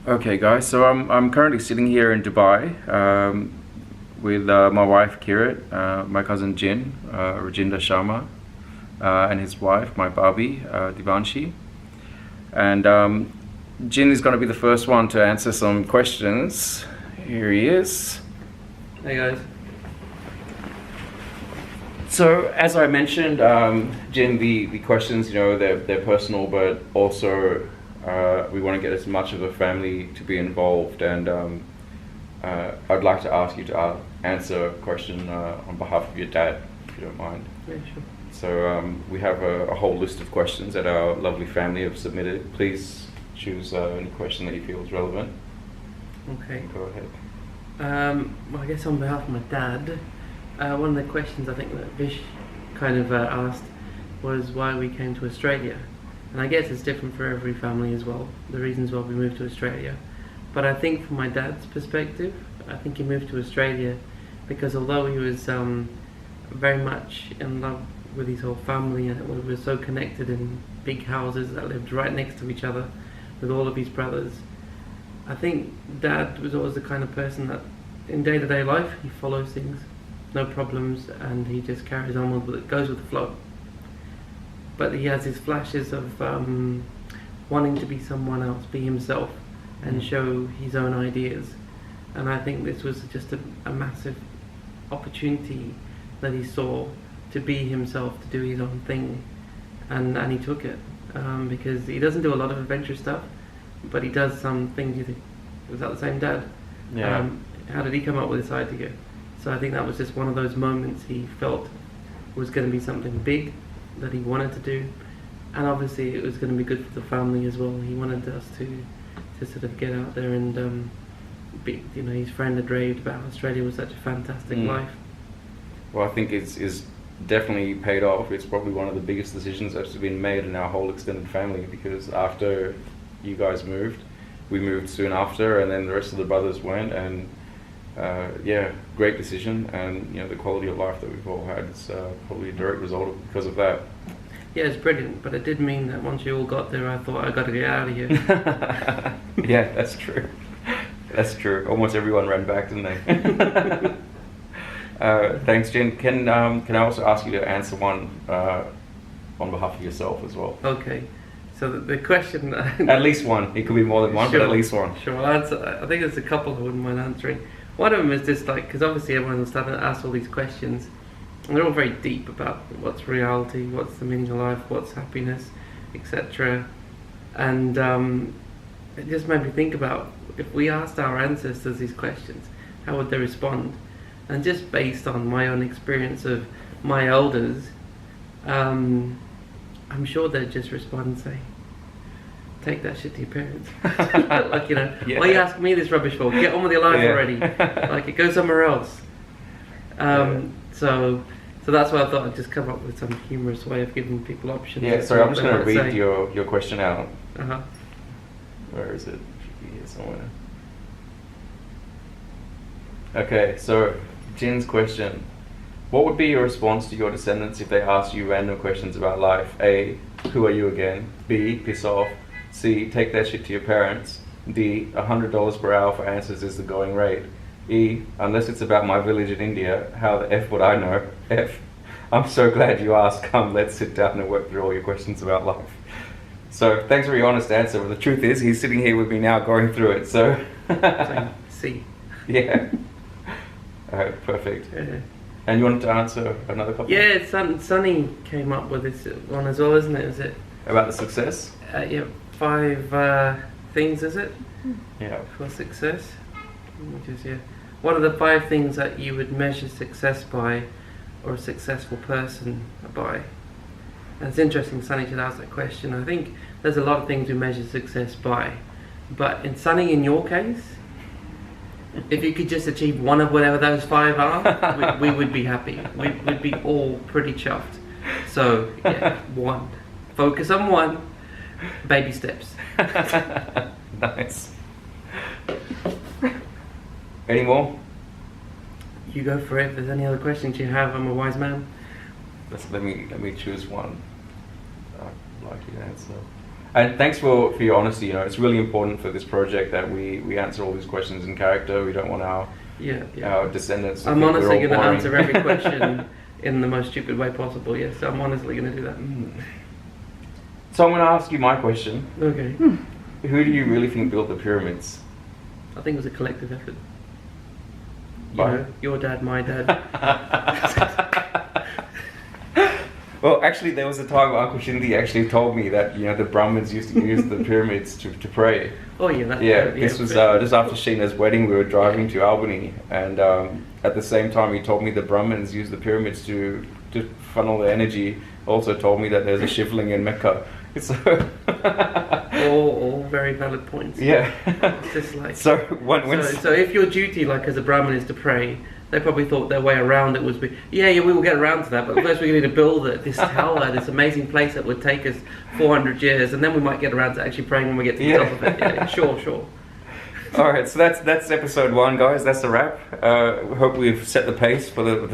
Okay, guys. So I'm currently sitting here in Dubai with my wife Kirit, my cousin Jin, Rajinder Sharma, and his wife, my Barbie, Divanshi. And Jin is going to be the first one to answer some questions. Here he is. Hey guys. So as I mentioned, Jin, the questions, they're personal, but also we want to get as much of the family to be involved, and I'd like to ask you to answer a question on behalf of your dad, if you don't mind. Yeah, sure. So we have a whole list of questions that our lovely family have submitted. Please choose any question that you feel is relevant. Okay. Go ahead. Well, I guess on behalf of my dad, one of the questions I think that Vish kind of asked was why we came to Australia. And I guess it's different for every family as well, the reasons why we moved to Australia. But I think from my dad's perspective, I think he moved to Australia because although he was very much in love with his whole family, and we were so connected in big houses that lived right next to each other with all of his brothers, I think Dad was always the kind of person that in day-to-day life he follows things, no problems, and he just carries on with it, goes with the flow. But he has his flashes of wanting to be someone else, be himself, and show his own ideas. And I think this was just a massive opportunity that he saw to be himself, to do his own thing, and he took it because he doesn't do a lot of adventure stuff, but he does some things you think, was that the same dad? Yeah. How did he come up with this idea? So I think that was just one of those moments he felt was going to be something big that he wanted to do, and obviously it was going to be good for the family as well. He wanted us to sort of get out there and be, his friend had raved about Australia was such a fantastic life. Well, I think it's definitely paid off. It's probably one of the biggest decisions that's been made in our whole extended family, because after you guys moved, we moved soon after, and then the rest of the brothers went, and great decision, and the quality of life that we've all had is probably a direct result because of that. Yeah, it's brilliant, but it did mean that once you all got there, I thought I got to get out of here. Yeah, that's true. That's true. Almost everyone ran back, didn't they? Thanks, Jen. Can I also ask you to answer one on behalf of yourself as well? Okay. So the question... At least one. It could be more than one, sure, but at least one. Sure, I'll answer. I think there's a couple I wouldn't mind answering. One of them is just like, because obviously everyone's starting to ask all these questions, and they're all very deep about what's reality, what's the meaning of life, what's happiness, etc. And it just made me think about, if we asked our ancestors these questions, how would they respond? And just based on my own experience of my elders, I'm sure they'd just respond and say, take that shit to your parents. Like, Yeah. Why are you asking me this rubbish for? Get on with your life already. Like, it goes somewhere else. So that's why I thought I'd just come up with some humorous way of giving people options. Yeah, sorry, I'm just going to read your question out. Uh-huh. Where is it? It should be here somewhere. Okay, so Jin's question. What would be your response to your descendants if they asked you random questions about life? A, who are you again? B, piss off. C, take that shit to your parents. D, $100 per hour for answers is the going rate. E, unless it's about my village in India, how the F would I know? F, I'm so glad you asked. Come, let's sit down and work through all your questions about life. So, thanks for your honest answer. But the truth is, he's sitting here with me now going through it, so... C. Yeah. Alright, perfect. Yeah. And you wanted to answer another couple? Yeah, Sonny came up with this one as well, isn't it? Is it? About the success? Yeah, 5 things, is it? Yeah. For success? Which is, what are the 5 things that you would measure success by, or a successful person by? And it's interesting Sonny should ask that question. I think there's a lot of things we measure success by, but Sonny, in your case, if you could just achieve one of whatever those 5 are, we would be happy. We'd be all pretty chuffed. So, yeah, 1. Focus on 1. Baby steps. Nice. Any more? You go for it. If there's any other questions you have, I'm a wise man. Let me choose one. I'd like you to answer. And thanks for your honesty. You know, it's really important for this project that we answer all these questions in character. We don't want our descendants to I'm think we're honestly all going to boring. answer every question in the most stupid way possible. Yes, so I'm honestly going to do that. So I'm going to ask you my question. Okay. Who do you really think built the pyramids? I think it was a collective effort. You By- know, your dad, my dad. Well, actually, there was a time Uncle Shindy actually told me that, you know, the Brahmins used to use the pyramids to pray. Oh yeah, This was just after Sheena's wedding. We were driving to Albany, and at the same time, he told me the Brahmins use the pyramids to funnel the energy. Also told me that there's a shivling in Mecca. So all very valid points. yeah. It's just like So so if your duty, like as a Brahmin, is to pray, they probably thought their way around it was we will get around to that, but first we need to build this tower, this amazing place that would take us 400 years, and then we might get around to actually praying when we get to the top of it. Yeah, sure. All right, so that's episode 1, guys. That's a wrap. Hope we've set the pace for the